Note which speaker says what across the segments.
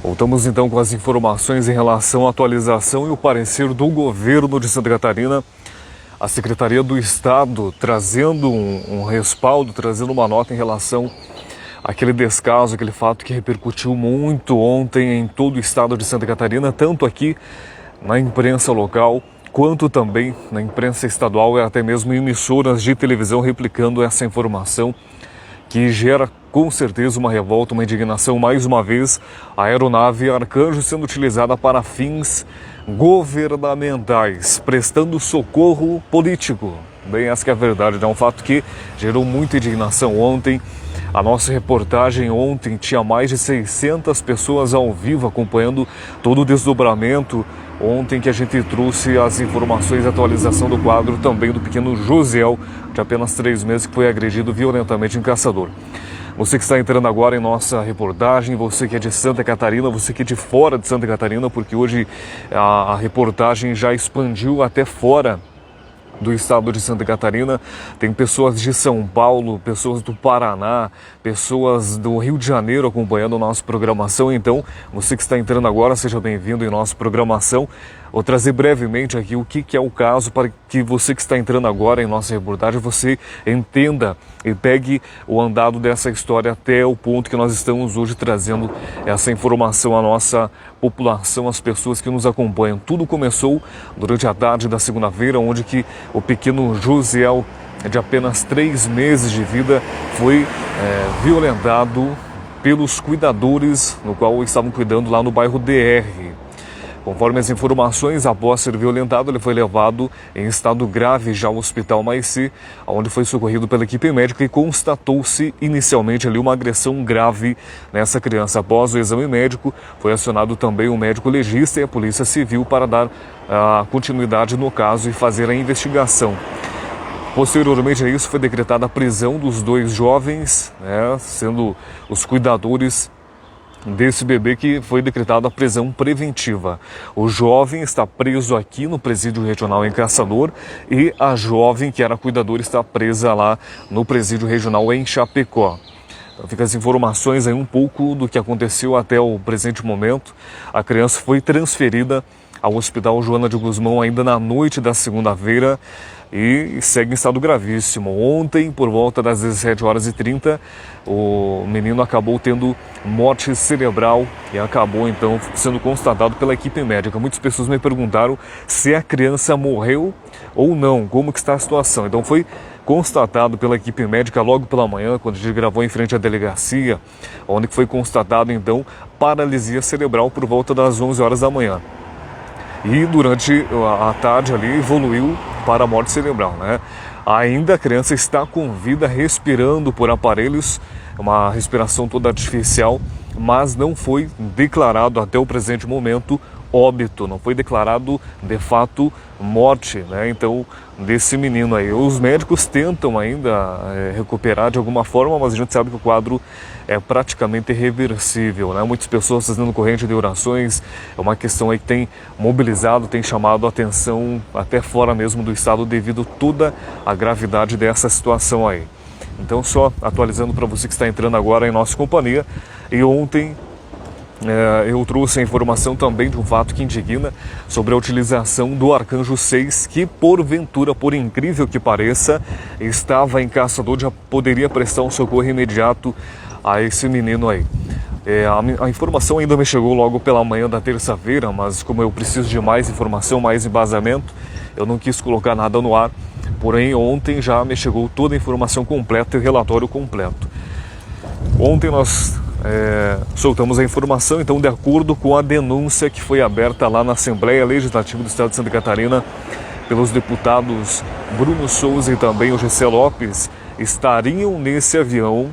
Speaker 1: Voltamos então com as informações em relação à atualização e o parecer do governo de Santa Catarina. A Secretaria do Estado trazendo um respaldo, trazendo uma nota em relação àquele descaso, aquele fato que repercutiu muito ontem em todo o estado de Santa Catarina, tanto aqui na imprensa local, quanto também na imprensa estadual e até mesmo em emissoras de televisão replicando essa informação que gera com certeza uma revolta, uma indignação. Mais uma vez, a aeronave Arcanjo sendo utilizada para fins governamentais, prestando socorro político. Bem, essa que é a verdade, é um fato que gerou muita indignação ontem. A nossa reportagem ontem tinha mais de 600 pessoas ao vivo acompanhando todo o desdobramento. Ontem que a gente trouxe as informações e atualização do quadro também do pequeno Josiel, de apenas 3 meses, que foi agredido violentamente em Caçador. Você que está entrando agora em nossa reportagem, você que é de Santa Catarina, você que é de fora de Santa Catarina, porque hoje a reportagem já expandiu até fora do estado de Santa Catarina. Tem pessoas de São Paulo, pessoas do Paraná, pessoas do Rio de Janeiro acompanhando a nossa programação. Então, você que está entrando agora, seja bem-vindo em nossa programação. Vou trazer brevemente aqui o que é o caso para que você que está entrando agora em nossa reportagem, você entenda e pegue o andado dessa história até o ponto que nós estamos hoje trazendo essa informação à nossa população, às pessoas que nos acompanham. Tudo começou durante a tarde da segunda-feira, onde que o pequeno Josiel, de apenas 3 meses de vida, foi violentado pelos cuidadores, no qual estavam cuidando lá no bairro DR. Conforme as informações, após ser violentado, ele foi levado em estado grave já ao Hospital Maici, onde foi socorrido pela equipe médica e constatou-se inicialmente ali uma agressão grave nessa criança. Após o exame médico, foi acionado também o médico legista e a Polícia Civil para dar continuidade no caso e fazer a investigação. Posteriormente a isso, foi decretada a prisão dos 2 jovens, sendo os cuidadores desse bebê, que foi decretada a prisão preventiva. O jovem está preso aqui no presídio regional em Caçador e a jovem, que era cuidadora, está presa lá no presídio regional em Chapecó. Então fica as informações aí um pouco do que aconteceu até o presente momento. A criança foi transferida ao Hospital Joana de Guzmão ainda na noite da segunda-feira e segue em estado gravíssimo. Ontem, por volta das 17h30, o menino acabou tendo morte cerebral e acabou então sendo constatado pela equipe médica. Muitas pessoas me perguntaram se a criança morreu ou não, como que está a situação. Então foi constatado pela equipe médica logo pela manhã, quando a gente gravou em frente à delegacia, onde foi constatado então paralisia cerebral por volta das 11 horas da manhã. E durante a tarde ali evoluiu para a morte cerebral, Ainda a criança está com vida, respirando por aparelhos, uma respiração toda artificial, mas não foi declarado até o presente momento óbito, não foi declarado de fato morte, Então, desse menino aí. Os médicos tentam ainda recuperar de alguma forma, mas a gente sabe que o quadro é praticamente irreversível, Muitas pessoas fazendo corrente de orações, é uma questão aí que tem mobilizado, tem chamado a atenção até fora mesmo do estado devido a toda a gravidade dessa situação aí. Então, só atualizando para você que está entrando agora em nossa companhia, e ontem eu trouxe a informação também de um fato que indigna sobre a utilização do Arcanjo 6, que porventura, por incrível que pareça, estava em Caçador, já poderia prestar um socorro imediato a esse menino aí. A informação ainda me chegou logo pela manhã da terça-feira, mas como eu preciso de mais informação, mais embasamento, eu não quis colocar nada no ar. Porém, ontem já me chegou toda a informação completa e o relatório completo. Ontem nós soltamos a informação, então, de acordo com a denúncia que foi aberta lá na Assembleia Legislativa do Estado de Santa Catarina pelos deputados Bruno Souza e também o Gessé Lopes, estariam nesse avião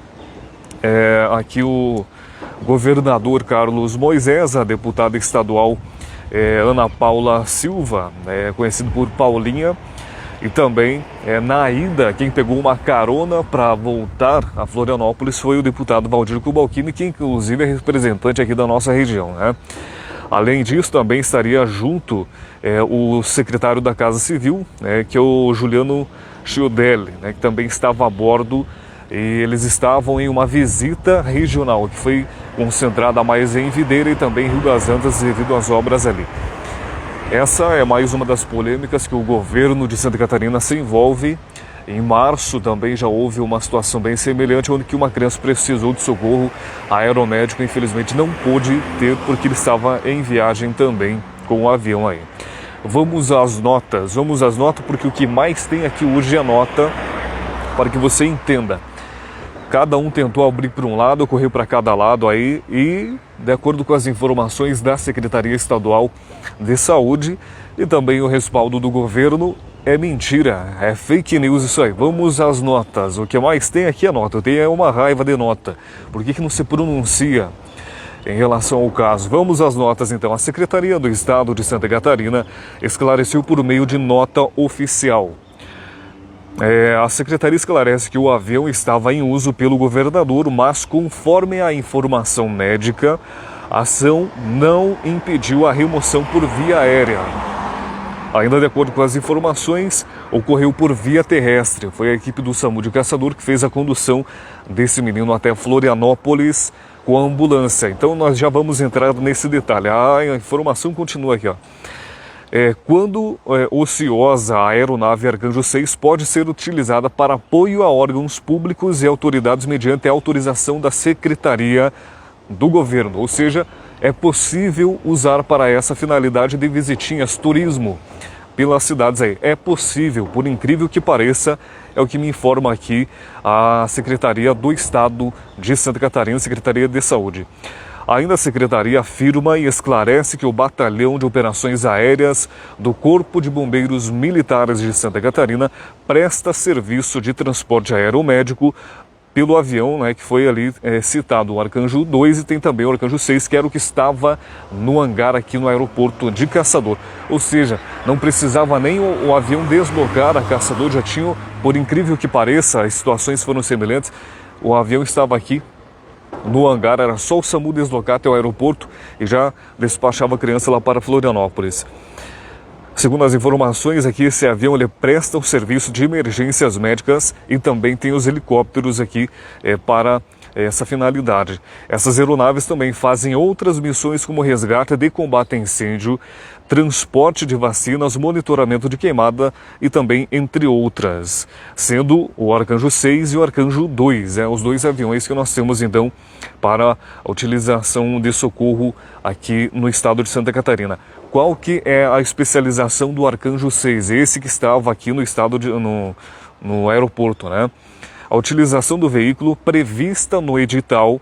Speaker 1: aqui o governador Carlos Moisés, a deputada estadual Ana Paula Silva, conhecido por Paulinha, e também na ida, quem pegou uma carona para voltar a Florianópolis foi o deputado Valdir Kubalcini, que inclusive é representante aqui da nossa região, Além disso, também estaria junto o secretário da Casa Civil, que é o Juliano Chiodelli, que também estava a bordo e eles estavam em uma visita regional que foi concentrada mais em Videira e também Rio das Antas devido às obras ali. Essa é mais uma das polêmicas que o governo de Santa Catarina se envolve. Em março também já houve uma situação bem semelhante, onde que uma criança precisou de socorro aeromédico, infelizmente não pôde ter porque ele estava em viagem também com o avião aí. Vamos às notas porque o que mais tem aqui hoje é nota para que você entenda. Cada um tentou abrir para um lado, correu para cada lado aí e, de acordo com as informações da Secretaria Estadual de Saúde e também o respaldo do governo, é mentira, é fake news isso aí. Vamos às notas. O que mais tem aqui é nota. Eu tenho uma raiva de nota. Por que não se pronuncia em relação ao caso? Vamos às notas então. A Secretaria do Estado de Santa Catarina esclareceu por meio de nota oficial. A Secretaria esclarece que o avião estava em uso pelo governador, mas conforme a informação médica, a ação não impediu a remoção por via aérea. Ainda de acordo com as informações, ocorreu por via terrestre. Foi a equipe do SAMU de Caçador que fez a condução desse menino até Florianópolis com a ambulância. Então nós já vamos entrar nesse detalhe. A informação continua aqui, ó. Quando ociosa, a aeronave Arcanjo 6 pode ser utilizada para apoio a órgãos públicos e autoridades mediante a autorização da Secretaria do Governo. Ou seja, é possível usar para essa finalidade de visitinhas, turismo pelas cidades aí. É possível, por incrível que pareça, é o que me informa aqui a Secretaria do Estado de Santa Catarina, Secretaria de Saúde. Ainda a Secretaria afirma e esclarece que o Batalhão de Operações Aéreas do Corpo de Bombeiros Militares de Santa Catarina presta serviço de transporte aeromédico pelo avião, né, que foi ali citado, o Arcanjo 2 e tem também o Arcanjo 6, que era o que estava no hangar aqui no aeroporto de Caçador. Ou seja, não precisava nem o avião deslocar a Caçador, já tinha, por incrível que pareça, as situações foram semelhantes, o avião estava aqui no hangar, era só o SAMU deslocar até o aeroporto e já despachava a criança lá para Florianópolis. Segundo as informações aqui, esse avião ele presta o serviço de emergências médicas e também tem os helicópteros aqui para essa finalidade. Essas aeronaves também fazem outras missões como resgate de combate a incêndio, transporte de vacinas, monitoramento de queimada e também entre outras, sendo o Arcanjo 6 e o Arcanjo 2, os dois aviões que nós temos então para a utilização de socorro aqui no estado de Santa Catarina. Qual que é a especialização do Arcanjo 6? Esse que estava aqui no estado no aeroporto, né? A utilização do veículo prevista no edital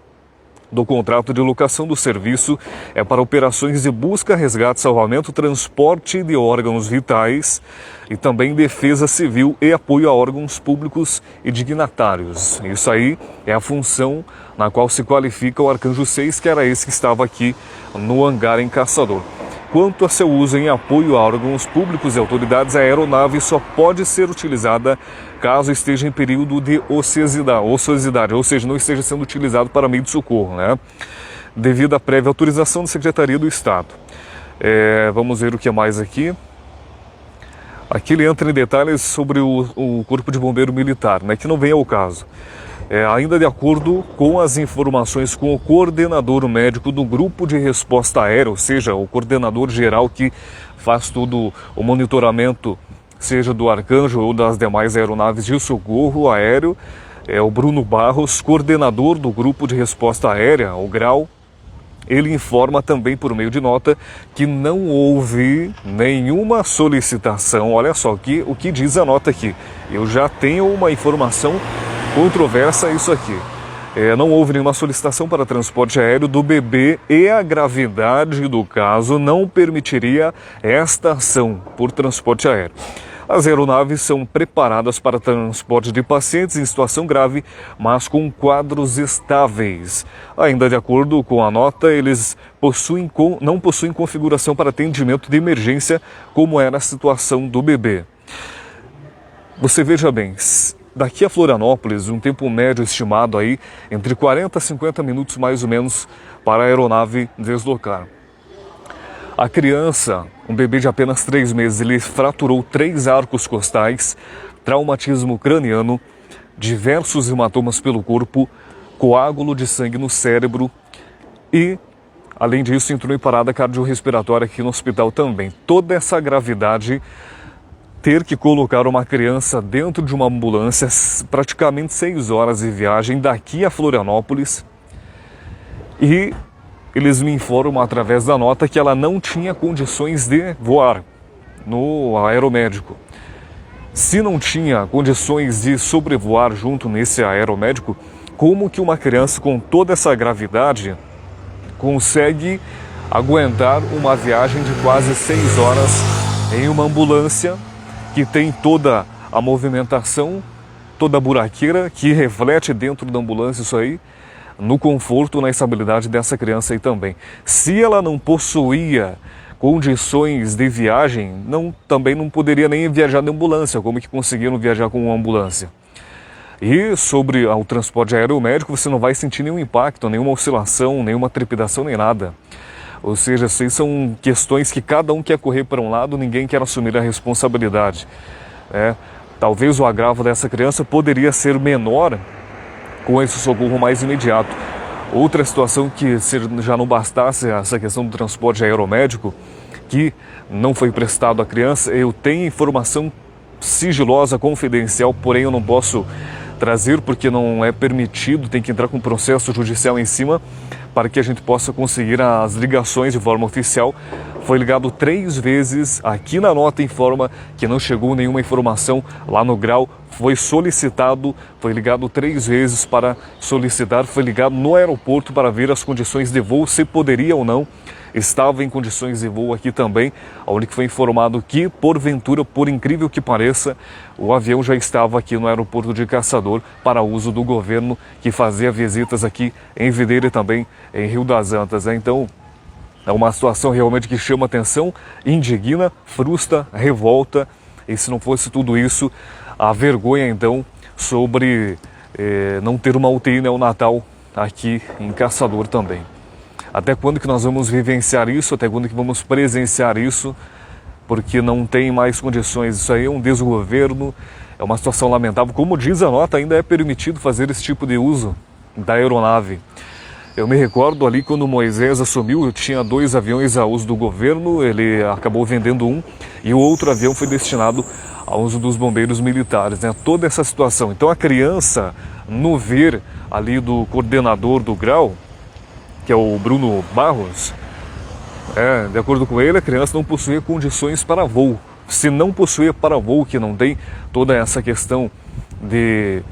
Speaker 1: do contrato de locação do serviço é para operações de busca, resgate, salvamento, transporte de órgãos vitais e também defesa civil e apoio a órgãos públicos e dignatários. Isso aí é a função na qual se qualifica o Arcanjo 6, que era esse que estava aqui no hangar em Caçador. Quanto a seu uso em apoio a órgãos públicos e autoridades, a aeronave só pode ser utilizada caso esteja em período de ociosidade, ou seja, não esteja sendo utilizado para meio de socorro, né? Devido à prévia autorização da Secretaria do Estado. Vamos ver o que é mais aqui. Aqui ele entra em detalhes sobre o Corpo de Bombeiro Militar, né, que não vem ao caso. Ainda de acordo com as informações com o coordenador médico do Grupo de Resposta Aérea, ou seja, o coordenador geral que faz todo o monitoramento, seja do Arcanjo ou das demais aeronaves de socorro aéreo, é o Bruno Barros, coordenador do Grupo de Resposta Aérea, o GRAU. Ele informa também por meio de nota que não houve nenhuma solicitação. Olha só o que diz a nota aqui. Eu já tenho uma informação controversa isso aqui. Não houve nenhuma solicitação para transporte aéreo do bebê e a gravidade do caso não permitiria esta ação por transporte aéreo. As aeronaves são preparadas para transporte de pacientes em situação grave, mas com quadros estáveis. Ainda de acordo com a nota, eles não possuem configuração para atendimento de emergência, como era a situação do bebê. Você veja bem, daqui a Florianópolis, um tempo médio estimado aí entre 40 a 50 minutos mais ou menos para a aeronave deslocar. A criança, um bebê de apenas 3 meses, ele fraturou 3 arcos costais, traumatismo craniano, diversos hematomas pelo corpo, coágulo de sangue no cérebro e, além disso, entrou em parada cardiorrespiratória aqui no hospital também. Toda essa gravidade, ter que colocar uma criança dentro de uma ambulância, praticamente 6 horas de viagem daqui a Florianópolis, e eles me informam através da nota que ela não tinha condições de voar no aeromédico. Se não tinha condições de sobrevoar junto nesse aeromédico, como que uma criança com toda essa gravidade consegue aguentar uma viagem de quase 6 horas em uma ambulância que tem toda a movimentação, toda a buraqueira que reflete dentro da ambulância isso aí, no conforto, na estabilidade dessa criança aí também. Se ela não possuía condições de viagem, também não poderia nem viajar de ambulância. Como que conseguiram viajar com uma ambulância? E sobre o transporte aeromédico, você não vai sentir nenhum impacto, nenhuma oscilação, nenhuma trepidação, nem nada. Ou seja, assim, são questões que cada um quer correr para um lado, ninguém quer assumir a responsabilidade. Talvez o agravo dessa criança poderia ser menor com esse socorro mais imediato. Outra situação que, se já não bastasse essa questão do transporte aeromédico, que não foi prestado à criança, eu tenho informação sigilosa, confidencial, porém eu não posso trazer porque não é permitido, tem que entrar com um processo judicial em cima para que a gente possa conseguir as ligações de forma oficial. Foi ligado 3 vezes, aqui na nota informa que não chegou nenhuma informação lá no grau, foi solicitado, foi ligado 3 vezes para solicitar, foi ligado no aeroporto para ver as condições de voo, se poderia ou não, estava em condições de voo aqui também, onde foi informado que, porventura, por incrível que pareça, o avião já estava aqui no aeroporto de Caçador para uso do governo, que fazia visitas aqui em Videira e também em Rio das Antas. Então, é uma situação realmente que chama atenção, indigna, frustra, revolta, e se não fosse tudo isso, a vergonha então sobre não ter uma UTI neonatal aqui em Caçador também. Até quando que nós vamos vivenciar isso? Até quando que vamos presenciar isso? Porque não tem mais condições. Isso aí é um desgoverno, é uma situação lamentável. Como diz a nota, ainda é permitido fazer esse tipo de uso da aeronave. Eu me recordo ali quando Moisés assumiu, tinha 2 aviões a uso do governo, ele acabou vendendo um e o outro avião foi destinado ao uso dos bombeiros militares, né? Toda essa situação. Então a criança, no ver ali do coordenador do grau, que é o Bruno Barros, de acordo com ele, a criança não possuía condições para voo. Se não possuía para voo, que não tem toda essa questão de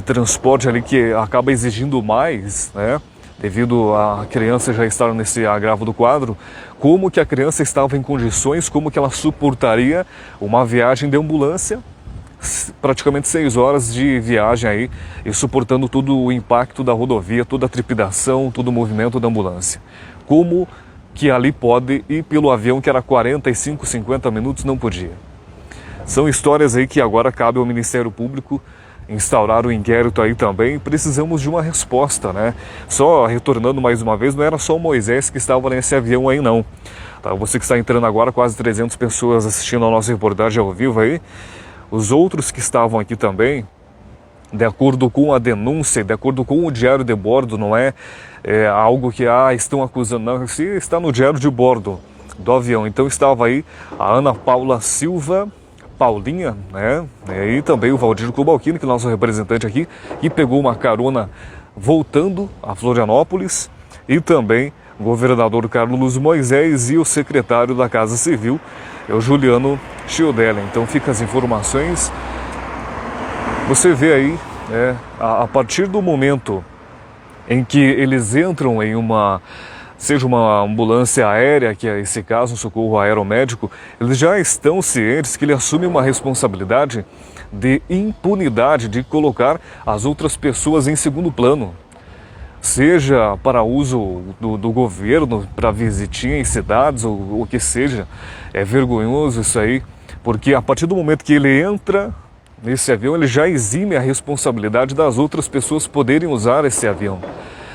Speaker 1: transporte ali que acaba exigindo mais, né? Devido a criança já estar nesse agravo do quadro, como que a criança estava em condições, como que ela suportaria uma viagem de ambulância, praticamente 6 horas de viagem aí, e suportando todo o impacto da rodovia, toda a trepidação, todo o movimento da ambulância. Como que ali pode ir pelo avião que era 45, 50 minutos, não podia. São histórias aí que agora cabe ao Ministério Público instaurar o inquérito aí também. Precisamos de uma resposta, né? Só retornando mais uma vez, não era só o Moisés que estava nesse avião aí não. Tá? Você que está entrando agora, quase 300 pessoas assistindo a nossa reportagem ao vivo aí. Os outros que estavam aqui também, de acordo com a denúncia, de acordo com o diário de bordo, não é algo que estão acusando, não, se está no diário de bordo do avião. Então estava aí a Ana Paula Silva, Paulinha, né? E também o Valdir Cobalcini, que é nosso representante aqui, que pegou uma carona voltando a Florianópolis, e também o governador Carlos Moisés e o secretário da Casa Civil, o Juliano Chiodella. Então fica as informações. Você vê aí, a partir do momento em que eles entram em seja uma ambulância aérea, que é esse caso, um socorro aeromédico, eles já estão cientes que ele assume uma responsabilidade de impunidade, de colocar as outras pessoas em segundo plano. Seja para uso do governo, para visitinha em cidades, ou o que seja. É vergonhoso isso aí, porque a partir do momento que ele entra nesse avião, ele já exime a responsabilidade das outras pessoas poderem usar esse avião.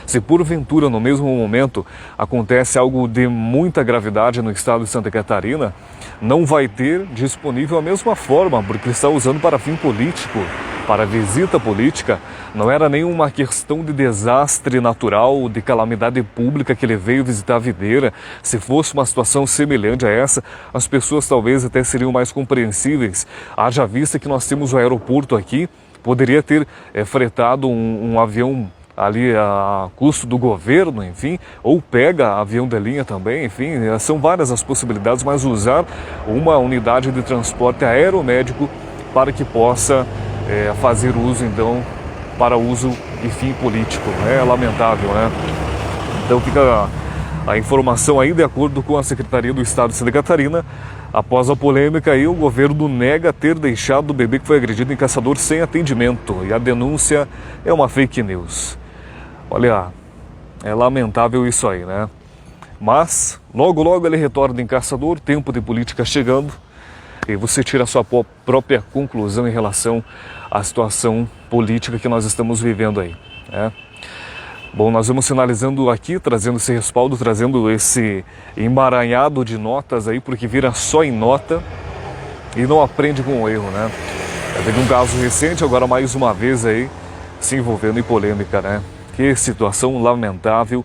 Speaker 1: Se porventura no mesmo momento acontece algo de muita gravidade no estado de Santa Catarina, não vai ter disponível a mesma forma, porque ele está usando para fim político. para a visita política, não era nenhuma questão de desastre natural, de calamidade pública que ele veio visitar a videira. Se fosse uma situação semelhante a essa, as pessoas talvez até seriam mais compreensíveis. Haja vista que nós temos o aeroporto aqui, poderia ter fretado um avião ali a custo do governo, enfim, ou pega avião da linha também, enfim, são várias as possibilidades, mas usar uma unidade de transporte aeromédico para que possa fazer uso, então, para uso e fim político, né? É lamentável, né? Então fica a informação aí, de acordo com a Secretaria do Estado de Santa Catarina, após a polêmica aí, o governo nega ter deixado o bebê que foi agredido em Caçador sem atendimento, e a denúncia é uma fake news. Olha, é lamentável isso aí, né? Mas, logo ele retorna em Caçador, tempo de política chegando, e você tira a sua própria conclusão em relação à situação política que nós estamos vivendo aí, né? Bom, nós vamos sinalizando aqui, trazendo esse respaldo, trazendo esse emaranhado de notas aí, porque vira só em nota e não aprende com o erro, né? Teve um caso recente, agora mais uma vez aí, se envolvendo em polêmica, né? Que situação lamentável,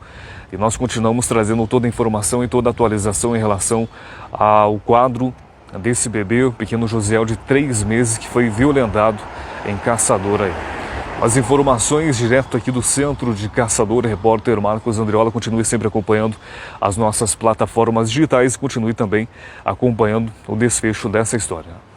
Speaker 1: e nós continuamos trazendo toda a informação e toda a atualização em relação ao quadro desse bebê, o pequeno Josiel de 3 meses, que foi violentado em Caçador aí. As informações direto aqui do centro de Caçador, repórter Marcos Andriola. Continue sempre acompanhando as nossas plataformas digitais e continue também acompanhando o desfecho dessa história.